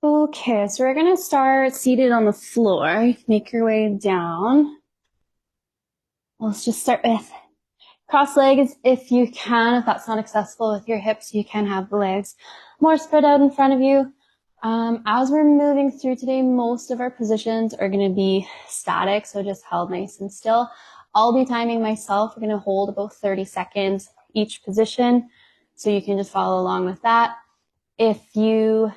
Okay, so we're gonna start seated on the floor. Make your way down. Let's just start with cross legs if you can. If that's not accessible with your hips, you can have the legs more spread out in front of you. As we're moving through today, most of our positions are gonna be static, so just held nice and still. I'll be timing myself. We're gonna hold about 30 seconds each position, so you can just follow along with that. If you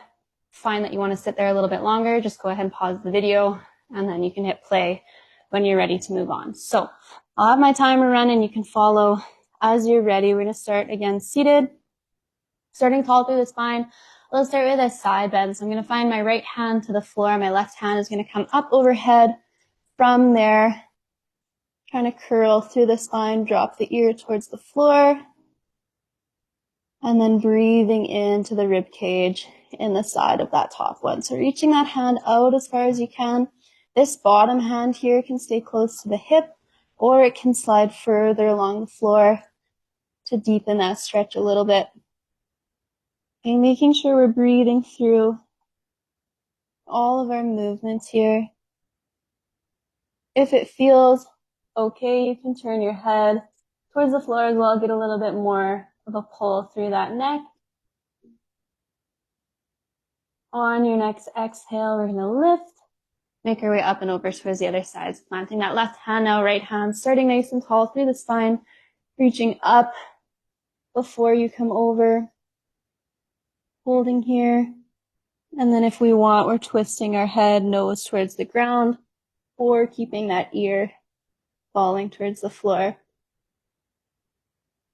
find that you want to sit there a little bit longer, just go ahead and pause the video and then you can hit play when you're ready to move on. So I'll have my timer running. You can follow as you're ready. We're going to start again seated, starting tall through the spine. Let's start with a side bend. So I'm going to find my right hand to the floor. My left hand is going to come up overhead. From there, trying to curl through the spine, drop the ear towards the floor, and then breathing into the rib cage in the side of that top one. So reaching that hand out as far as you can. This bottom hand here can stay close to the hip, or it can slide further along the floor to deepen that stretch a little bit. And making sure we're breathing through all of our movements here. If it feels okay, you can turn your head towards the floor as well, get a little bit more of a pull through that neck. On your next exhale, we're going to lift, make our way up and over towards the other side. So planting that left hand now, right hand, starting nice and tall through the spine, reaching up before you come over, holding here. And then if we want, we're twisting our head, nose towards the ground, or keeping that ear falling towards the floor.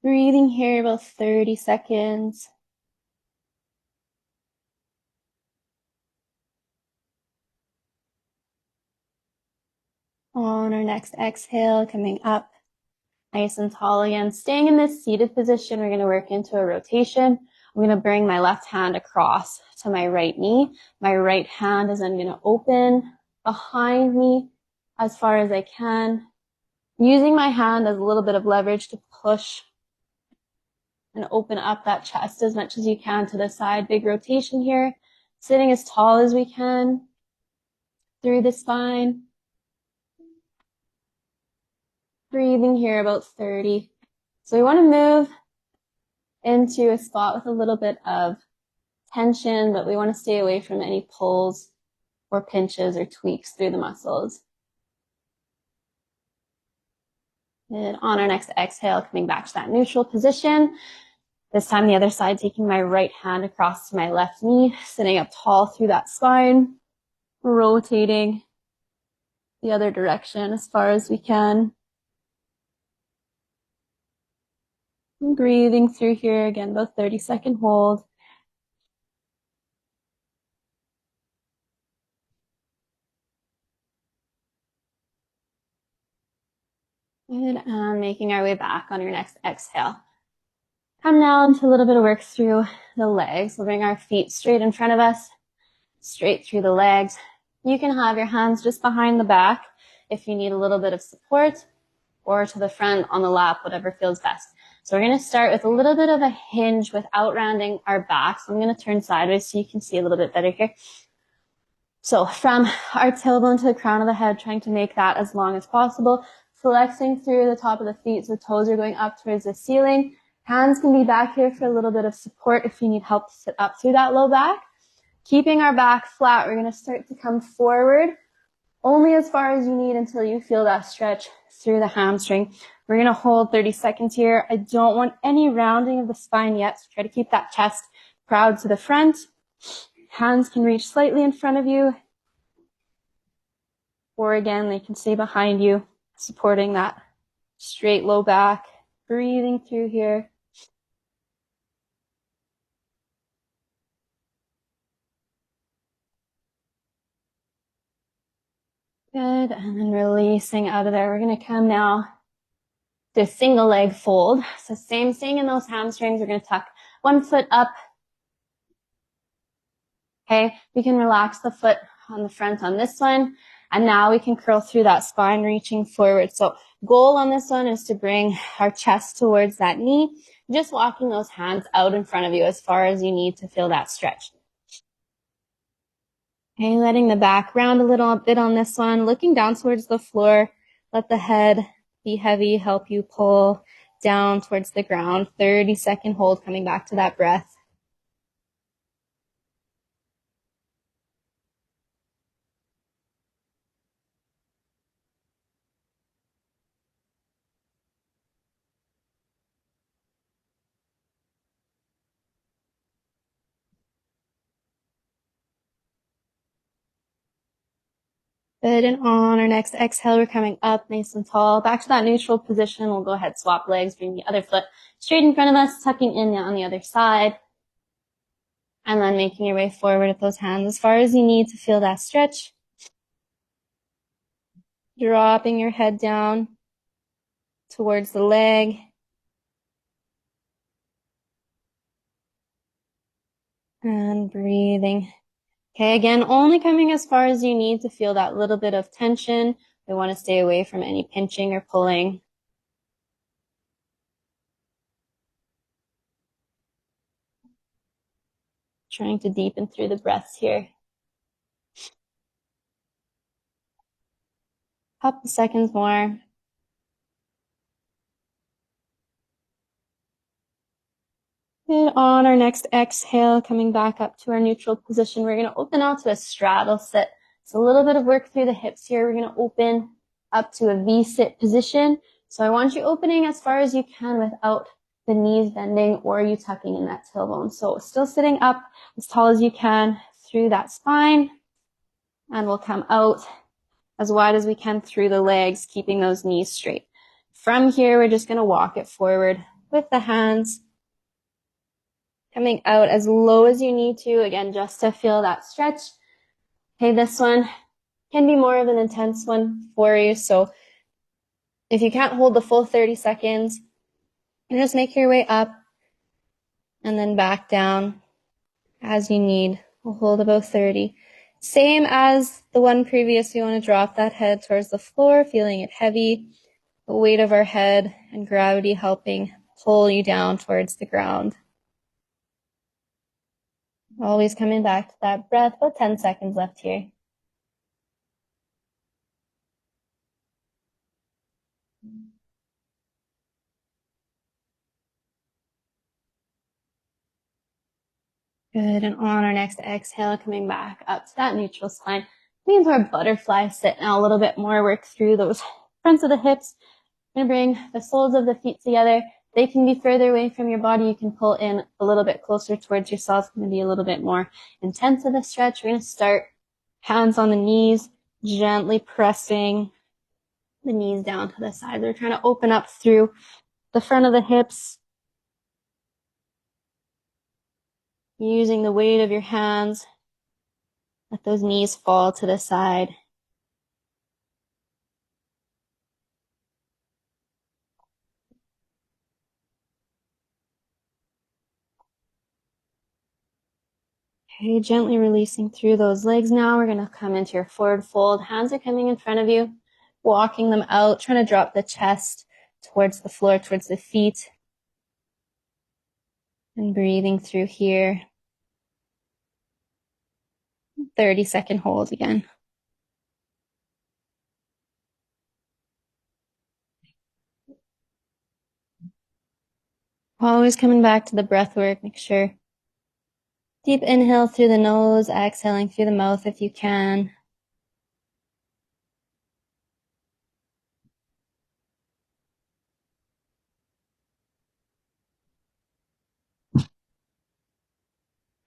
Breathing here about 30 seconds. On our next exhale, coming up nice and tall again. Staying in this seated position, we're going to work into a rotation. I'm going to bring my left hand across to my right knee. My right hand is then going to open behind me as far as I can, using my hand as a little bit of leverage to push and open up that chest as much as you can to the side. Big rotation here. Sitting as tall as we can through the spine. Breathing here about 30. So we want to move into a spot with a little bit of tension, but we want to stay away from any pulls or pinches or tweaks through the muscles. And on our next exhale, coming back to that neutral position. This time the other side, taking my right hand across to my left knee, sitting up tall through that spine, rotating the other direction as far as we can. And breathing through here, again, about 30-second hold. Good, and making our way back on your next exhale. Come now into a little bit of work through the legs. We'll bring our feet straight in front of us, straight through the legs. You can have your hands just behind the back if you need a little bit of support, or to the front on the lap, whatever feels best. So we're going to start with a little bit of a hinge without rounding our back. So I'm going to turn sideways so you can see a little bit better here. So from our tailbone to the crown of the head, trying to make that as long as possible, flexing through the top of the feet so the toes are going up towards the ceiling. Hands can be back here for a little bit of support if you need help to sit up through that low back. Keeping our back flat, we're going to start to come forward only as far as you need until you feel that stretch through the hamstring. We're going to hold 30 seconds here. I don't want any rounding of the spine yet, so try to keep that chest proud to the front. Hands can reach slightly in front of you, or again, they can stay behind you, supporting that straight low back. Breathing through here. Good, and then releasing out of there. We're going to come now to a single leg fold. So same thing in those hamstrings. We're going to tuck one foot up. Okay, we can relax the foot on the front on this one. And now we can curl through that spine, reaching forward. So goal on this one is to bring our chest towards that knee. Just walking those hands out in front of you as far as you need to feel that stretch. Okay, letting the back round a little bit on this one, looking down towards the floor. Let the head be heavy, help you pull down towards the ground. 30-second hold, coming back to that breath. Good, and on our next exhale, we're coming up nice and tall. Back to that neutral position. We'll go ahead, swap legs, bring the other foot straight in front of us, tucking in on the other side. And then making your way forward with those hands as far as you need to feel that stretch. Dropping your head down towards the leg. And breathing. Okay, again, only coming as far as you need to feel that little bit of tension. We want to stay away from any pinching or pulling. Trying to deepen through the breaths here. Couple seconds more. And on our next exhale, coming back up to our neutral position, we're going to open out to a straddle sit. It's a little bit of work through the hips here. We're going to open up to a V-sit position. So I want you opening as far as you can without the knees bending or you tucking in that tailbone. So still sitting up as tall as you can through that spine. And we'll come out as wide as we can through the legs, keeping those knees straight. From here, we're just going to walk it forward with the hands. Coming out as low as you need to, again, just to feel that stretch. Okay, this one can be more of an intense one for you. So if you can't hold the full 30 seconds, you just make your way up and then back down as you need. We'll hold about 30. Same as the one previous, you want to drop that head towards the floor, feeling it heavy, the weight of our head and gravity helping pull you down towards the ground. Always coming back to that breath. About 10 seconds left here. Good, and on our next exhale, coming back up to that neutral spine. Means our butterfly sit now a little bit more. Work through those fronts of the hips. We're gonna bring the soles of the feet together. They can be further away from your body. You can pull in a little bit closer towards yourself. It's gonna be a little bit more intense of a stretch. We're gonna start hands on the knees, gently pressing the knees down to the side. We're trying to open up through the front of the hips, using the weight of your hands. Let those knees fall to the side. Okay, gently releasing through those legs now. We're going to come into your forward fold. Hands are coming in front of you, walking them out, trying to drop the chest towards the floor, towards the feet. And breathing through here. 30-second hold again. Always coming back to the breath work. Make sure. Deep inhale through the nose, exhaling through the mouth if you can.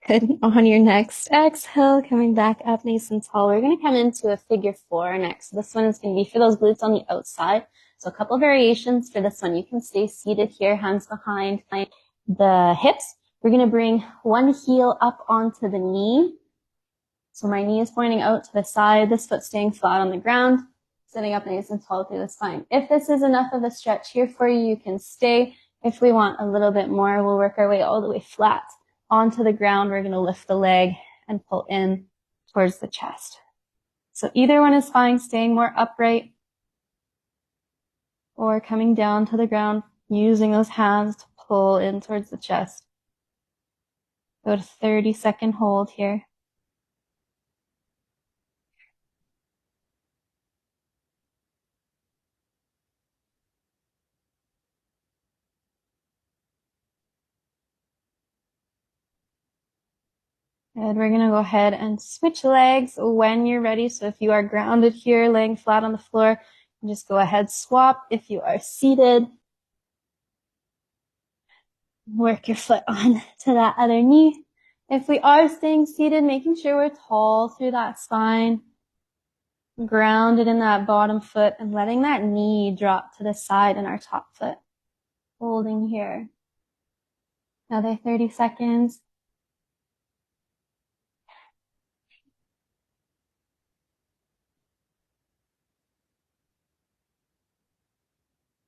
Good. On your next exhale, coming back up nice and tall, we're going to come into a figure four next. This one is going to be for those glutes on the outside. So a couple variations for this one. You can stay seated here, hands behind the hips. We're going to bring one heel up onto the knee. So my knee is pointing out to the side, this foot staying flat on the ground, sitting up nice and tall through the spine. If this is enough of a stretch here for you, you can stay. If we want a little bit more, we'll work our way all the way flat onto the ground. We're going to lift the leg and pull in towards the chest. So either one is fine, staying more upright or coming down to the ground, using those hands to pull in towards the chest. Go to 30-second hold here. Good. We're going to go ahead and switch legs when you're ready. So if you are grounded here, laying flat on the floor, just go ahead, swap. If you are seated, work your foot on to that other knee. If we are staying seated, making sure we're tall through that spine, grounded in that bottom foot, and letting that knee drop to the side in our top foot. Holding here. Another 30 seconds.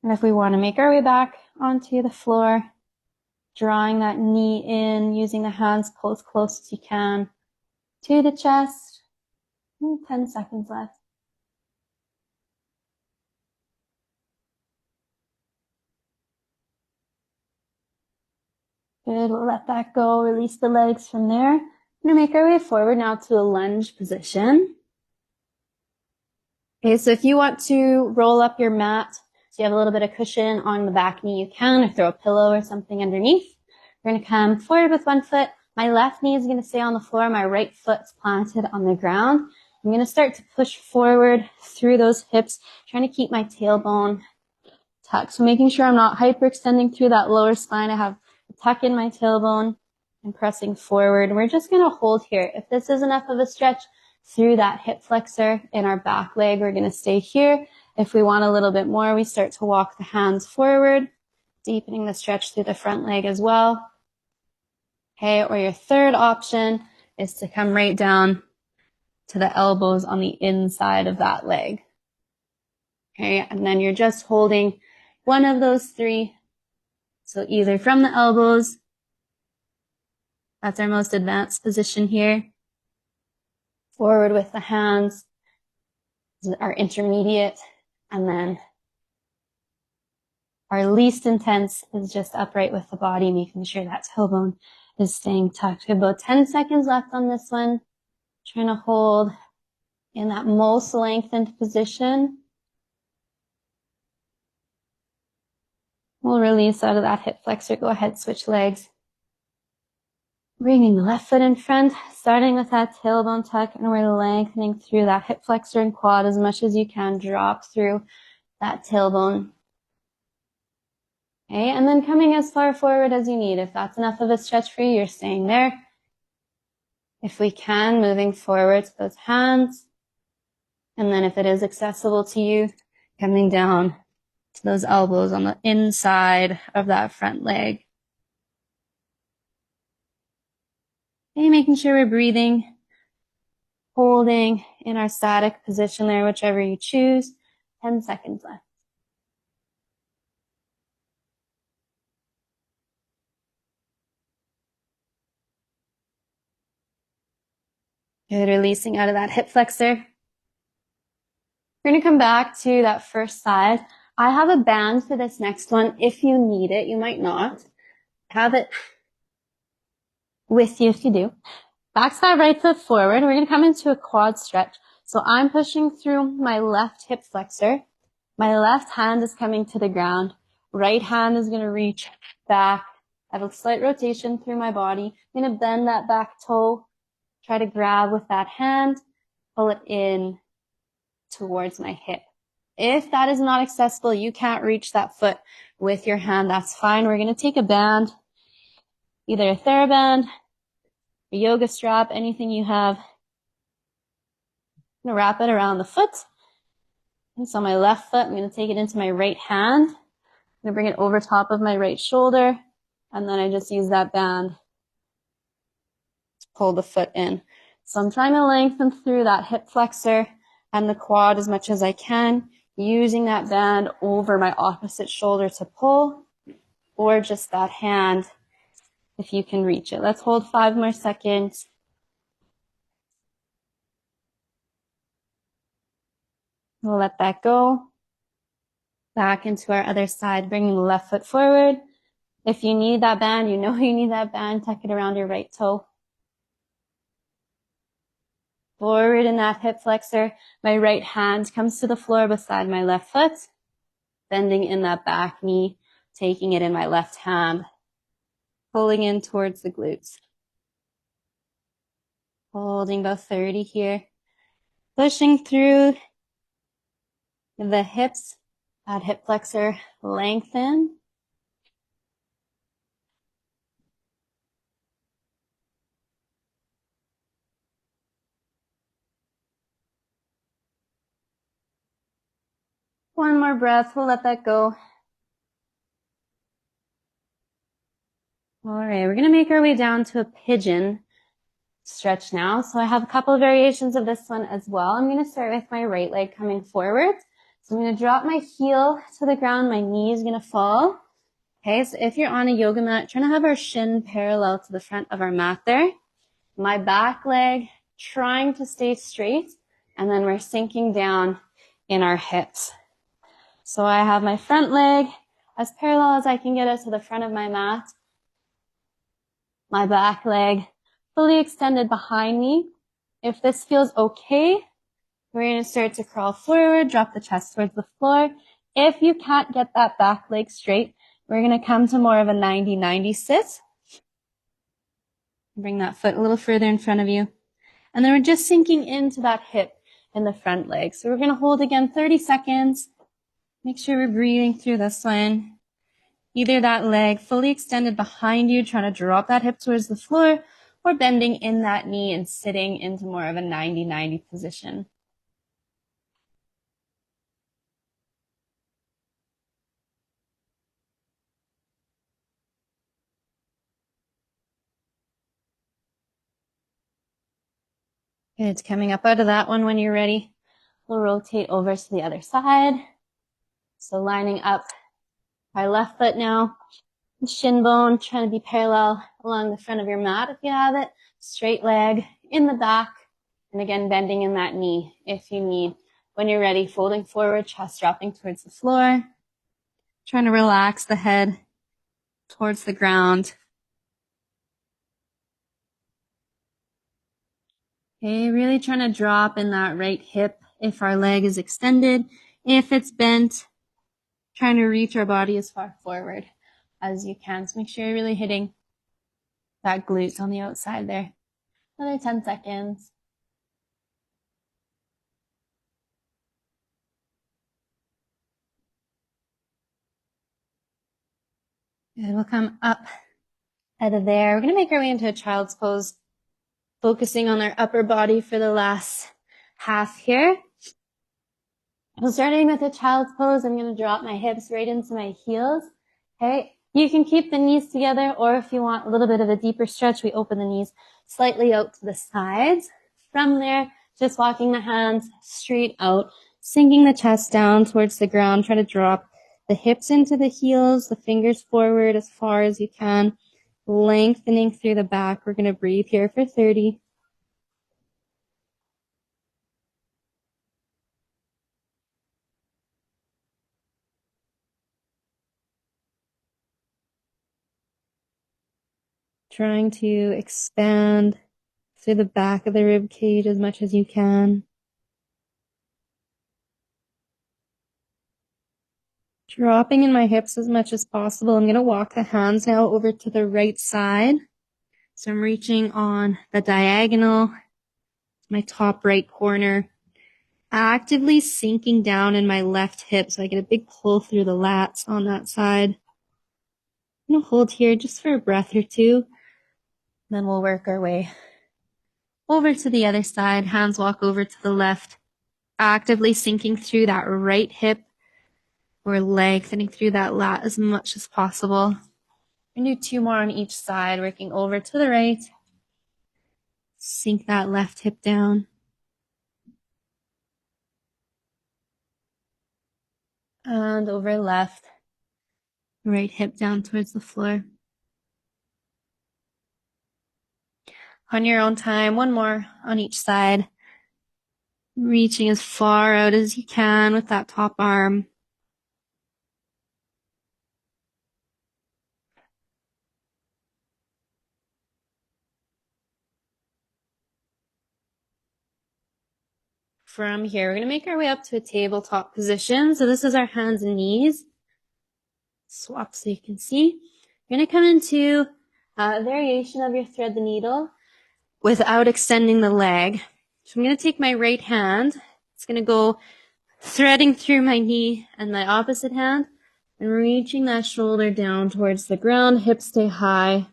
And if we want to make our way back onto the floor, drawing that knee in, using the hands pull as close as you can to the chest. 10 seconds left. Good, we'll let that go, release the legs from there. We're gonna make our way forward now to a lunge position. Okay, so if you want to roll up your mat, so you have a little bit of cushion on the back knee, you can, or throw a pillow or something underneath. We're gonna come forward with one foot. My left knee is gonna stay on the floor, my right foot's planted on the ground. I'm gonna start to push forward through those hips, trying to keep my tailbone tucked. So making sure I'm not hyperextending through that lower spine. I have a tuck in my tailbone and pressing forward. We're just gonna hold here. If this is enough of a stretch through that hip flexor in our back leg, we're gonna stay here. If we want a little bit more, we start to walk the hands forward, deepening the stretch through the front leg as well. Okay, or your third option is to come right down to the elbows on the inside of that leg. Okay, and then you're just holding one of those three. So either from the elbows, that's our most advanced position here. Forward with the hands, our intermediate, and then our least intense is just upright with the body, making sure that tailbone is staying tucked. We have about 10 seconds left on this one. Trying to hold in that most lengthened position. We'll release out of that hip flexor. Go ahead, switch legs. Bringing the left foot in front, starting with that tailbone tuck, and we're lengthening through that hip flexor and quad as much as you can. Drop through that tailbone. Okay, and then coming as far forward as you need. If that's enough of a stretch for you, you're staying there. If we can, moving forward to those hands. And then if it is accessible to you, coming down to those elbows on the inside of that front leg. Okay, making sure we're breathing, holding in our static position there, whichever you choose. 10 seconds left. Good, releasing out of that hip flexor. We're going to come back to that first side. I have a band for this next one. If you need it, you might not. Have it with you if you do. Back side, right foot forward. We're going to come into a quad stretch. So I'm pushing through my left hip flexor. My left hand is coming to the ground. Right hand is going to reach back. I have a slight rotation through my body. I'm going to bend that back toe. Try to grab with that hand. Pull it in towards my hip. If that is not accessible, you can't reach that foot with your hand, that's fine. We're going to take a band, either a TheraBand, a yoga strap, anything you have. I'm going to wrap it around the foot. And so my left foot, I'm going to take it into my right hand. I'm going to bring it over top of my right shoulder. And then I just use that band to pull the foot in. So I'm trying to lengthen through that hip flexor and the quad as much as I can, using that band over my opposite shoulder to pull, or just that hand if you can reach it. Let's hold 5 more seconds. We'll let that go. Back into our other side, bringing the left foot forward. If you need that band, you know you need that band, tuck it around your right toe. Forward in that hip flexor. My right hand comes to the floor beside my left foot. Bending in that back knee, taking it in my left hand. Pulling in towards the glutes. Holding about 30 here. Pushing through the hips. That hip flexor lengthen. One more breath. We'll let that go. All right, we're going to make our way down to a pigeon stretch now. So I have a couple of variations of this one as well. I'm going to start with my right leg coming forward. So I'm going to drop my heel to the ground. My knee is going to fall. Okay, so if you're on a yoga mat, trying to have our shin parallel to the front of our mat there. My back leg trying to stay straight. And then we're sinking down in our hips. So I have my front leg as parallel as I can get it to the front of my mat. My back leg fully extended behind me. If this feels okay, we're going to start to crawl forward, drop the chest towards the floor. If you can't get that back leg straight, we're going to come to more of a 90-90 sit. Bring that foot a little further in front of you. And then we're just sinking into that hip in the front leg. So we're going to hold again 30 seconds. Make sure we're breathing through this one. Either that leg fully extended behind you, trying to drop that hip towards the floor, or bending in that knee and sitting into more of a 90-90 position. Good. Coming up out of that one when you're ready, we'll rotate over to the other side. So lining up our left foot now, shin bone trying to be parallel along the front of your mat if you have it. Straight leg in the back. And again, bending in that knee if you need. When you're ready, folding forward, chest dropping towards the floor. Trying to relax the head towards the ground. Okay, really trying to drop in that right hip if our leg is extended. If it's bent, trying to reach our body as far forward as you can. So make sure you're really hitting that glute on the outside there. Another 10 seconds. Good, we'll come up out of there. We're going to make our way into a child's pose, focusing on our upper body for the last half here. So starting with a child's pose, I'm going to drop my hips right into my heels. Okay, you can keep the knees together, or if you want a little bit of a deeper stretch, we open the knees slightly out to the sides. From there, just walking the hands straight out, sinking the chest down towards the ground. Try to drop the hips into the heels, the fingers forward as far as you can, lengthening through the back. We're going to breathe here for 30. Trying to expand through the back of the rib cage as much as you can. Dropping in my hips as much as possible. I'm going to walk the hands now over to the right side. So I'm reaching on the diagonal, my top right corner, actively sinking down in my left hip so I get a big pull through the lats on that side. I'm going to hold here just for a breath or two. Then we'll work our way over to the other side. Hands walk over to the left, actively sinking through that right hip. We're lengthening through that lat as much as possible. We're going to do 2 more on each side, working over to the right. Sink that left hip down. And over left. Right hip down towards the floor. On your own time, 1 more on each side. Reaching as far out as you can with that top arm. From here, we're going to make our way up to a tabletop position. So this is our hands and knees. Swap so you can see. You're going to come into a variation of your thread the needle. without extending the leg. So I'm going to take my right hand. It's going to go threading through my knee and my opposite hand and reaching that shoulder down towards the ground. Hips stay high.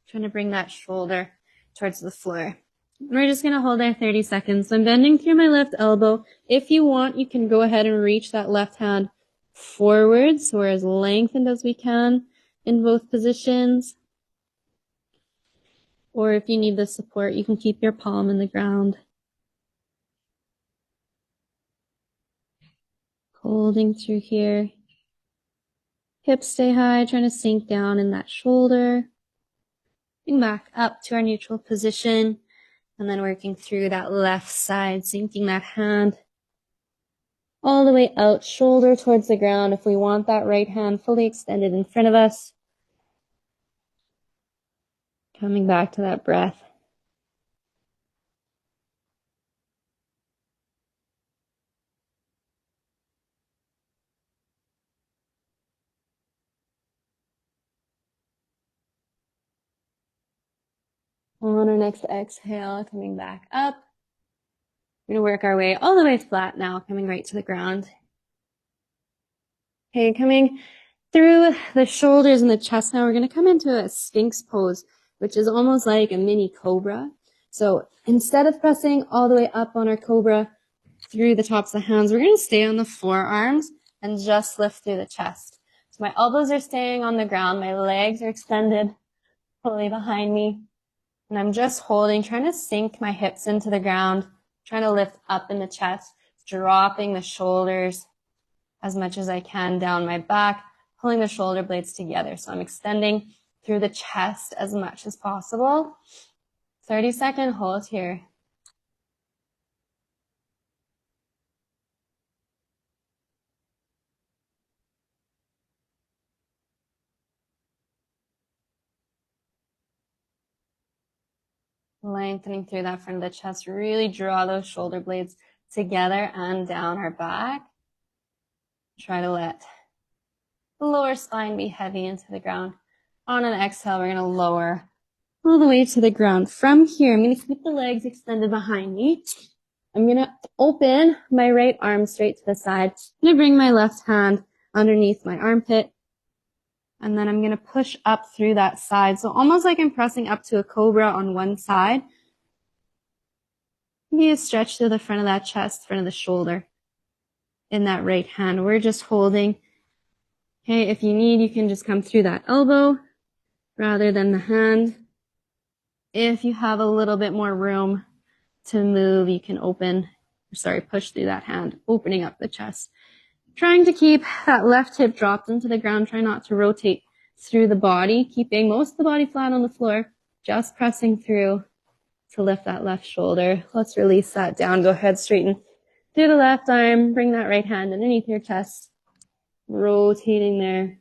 Trying to bring that shoulder towards the floor. And we're just going to hold there 30 seconds. So I'm bending through my left elbow. If you want, you can go ahead and reach that left hand forward, so we're as lengthened as we can in both positions. Or if you need the support, you can keep your palm in the ground. Holding through here. Hips stay high, trying to sink down in that shoulder. Bring back up to our neutral position. And then working through that left side, sinking that hand all the way out, shoulder towards the ground. If we want that right hand fully extended in front of us. Coming back to that breath. On our next exhale, coming back up. We're going to work our way all the way flat now, coming right to the ground. Okay, coming through the shoulders and the chest now, we're going to come into a Sphinx pose, which is almost like a mini cobra. So instead of pressing all the way up on our cobra through the tops of the hands, we're going to stay on the forearms and just lift through the chest. So my elbows are staying on the ground, my legs are extended fully behind me, and I'm just holding, trying to sink my hips into the ground, trying to lift up in the chest, dropping the shoulders as much as I can down my back, pulling the shoulder blades together. So I'm extending through the chest as much as possible. 30-second hold here. Lengthening through that front of the chest. Really draw those shoulder blades together and down our back. Try to let the lower spine be heavy into the ground. On an exhale, we're going to lower all the way to the ground. From here, I'm going to keep the legs extended behind me. I'm going to open my right arm straight to the side. I'm going to bring my left hand underneath my armpit. And then I'm going to push up through that side. So almost like I'm pressing up to a cobra on one side. You stretch to the front of that chest, front of the shoulder in that right hand. We're just holding. Okay, if you need, you can just come through that elbow rather than the hand. If you have a little bit more room to move, you can push through that hand, opening up the chest. Trying to keep that left hip dropped into the ground. Try not to rotate through the body, keeping most of the body flat on the floor, just pressing through to lift that left shoulder. Let's release that down. Go ahead, straighten through the left arm. Bring that right hand underneath your chest. Rotating there.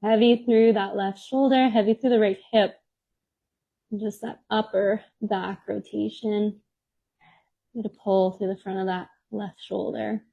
Heavy through that left shoulder, heavy through the right hip. Just that upper back rotation. Need to pull through the front of that left shoulder.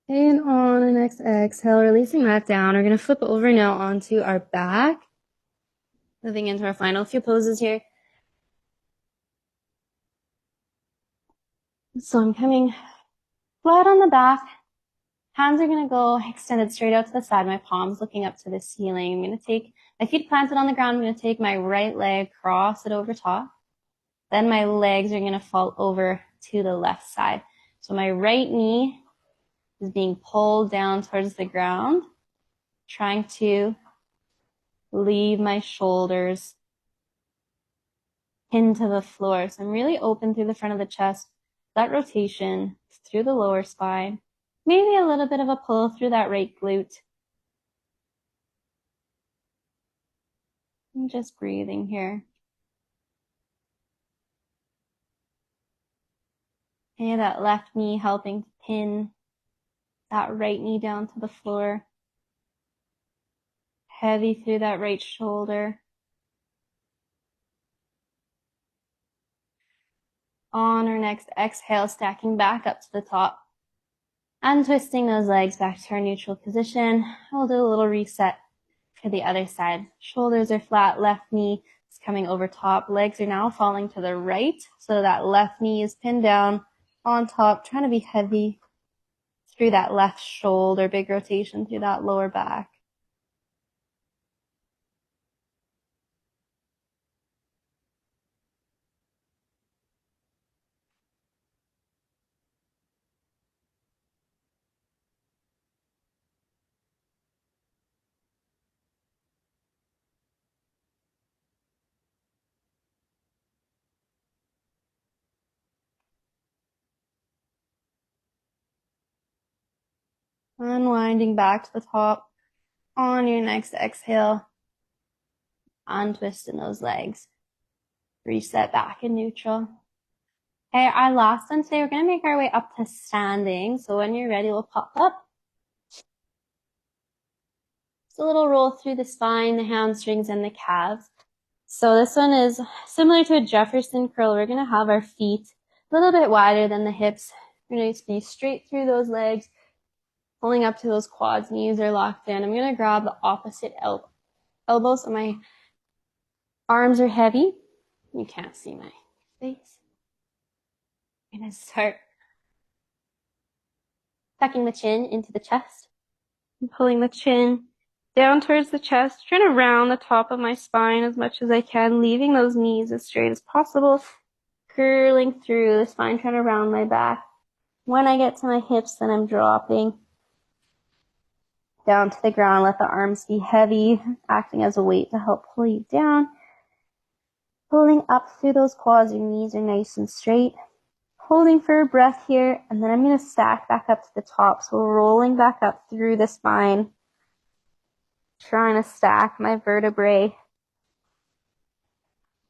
And on the next exhale, releasing that down, we're going to flip over now onto our back. Moving into our final few poses here. So I'm coming flat on the back. Hands are going to go extended straight out to the side. My palms looking up to the ceiling. I'm going to take my feet planted on the ground. I'm going to take my right leg, cross it over top. Then my legs are going to fall over to the left side. So my right knee is being pulled down towards the ground, trying to leave my shoulders into the floor. So I'm really open through the front of the chest, that rotation through the lower spine, maybe a little bit of a pull through that right glute. I'm just breathing here. Okay, that left knee helping to pin that right knee down to the floor. Heavy through that right shoulder. On our next exhale, stacking back up to the top and twisting those legs back to our neutral position. We'll do a little reset for the other side. Shoulders are flat, left knee is coming over top. Legs are now falling to the right, so that left knee is pinned down on top, trying to be heavy through that left shoulder, big rotation through that lower back. Unwinding back to the top. On your next exhale, untwisting those legs. Reset back in neutral. Okay, our last one today, we're going to make our way up to standing. So when you're ready, we'll pop up. Just a little roll through the spine, the hamstrings, and the calves. So this one is similar to a Jefferson curl. We're going to have our feet a little bit wider than the hips. We're going to be straight through those legs, pulling up to those quads, knees are locked in. I'm going to grab the opposite elbow so my arms are heavy. You can't see my face. I'm going to start tucking the chin into the chest and pulling the chin down towards the chest, trying to round the top of my spine as much as I can, leaving those knees as straight as possible, curling through the spine, trying to round my back. When I get to my hips, then I'm dropping down to the ground. Let the arms be heavy, acting as a weight to help pull you down. Pulling up through those quads, your knees are nice and straight. Holding for a breath here, and then I'm going to stack back up to the top. So rolling back up through the spine, trying to stack my vertebrae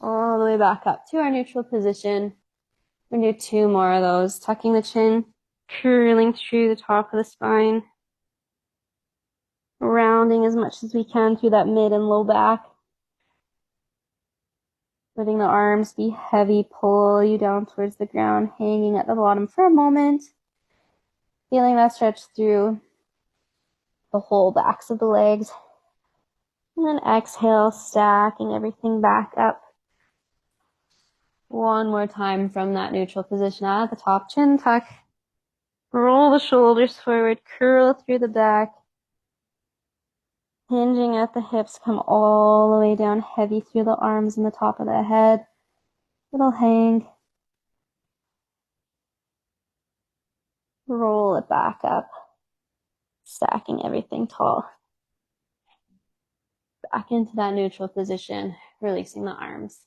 all the way back up to our neutral position. We're going to do 2 more of those. Tucking the chin, curling through the top of the spine, rounding as much as we can through that mid and low back. Letting the arms be heavy, pull you down towards the ground, hanging at the bottom for a moment. Feeling that stretch through the whole backs of the legs. And then exhale, stacking everything back up. One more time from that neutral position at the top, chin tuck. Roll the shoulders forward, curl through the back. Hinging at the hips, come all the way down, heavy through the arms and the top of the head. Little hang. Roll it back up. Stacking everything tall. Back into that neutral position, releasing the arms.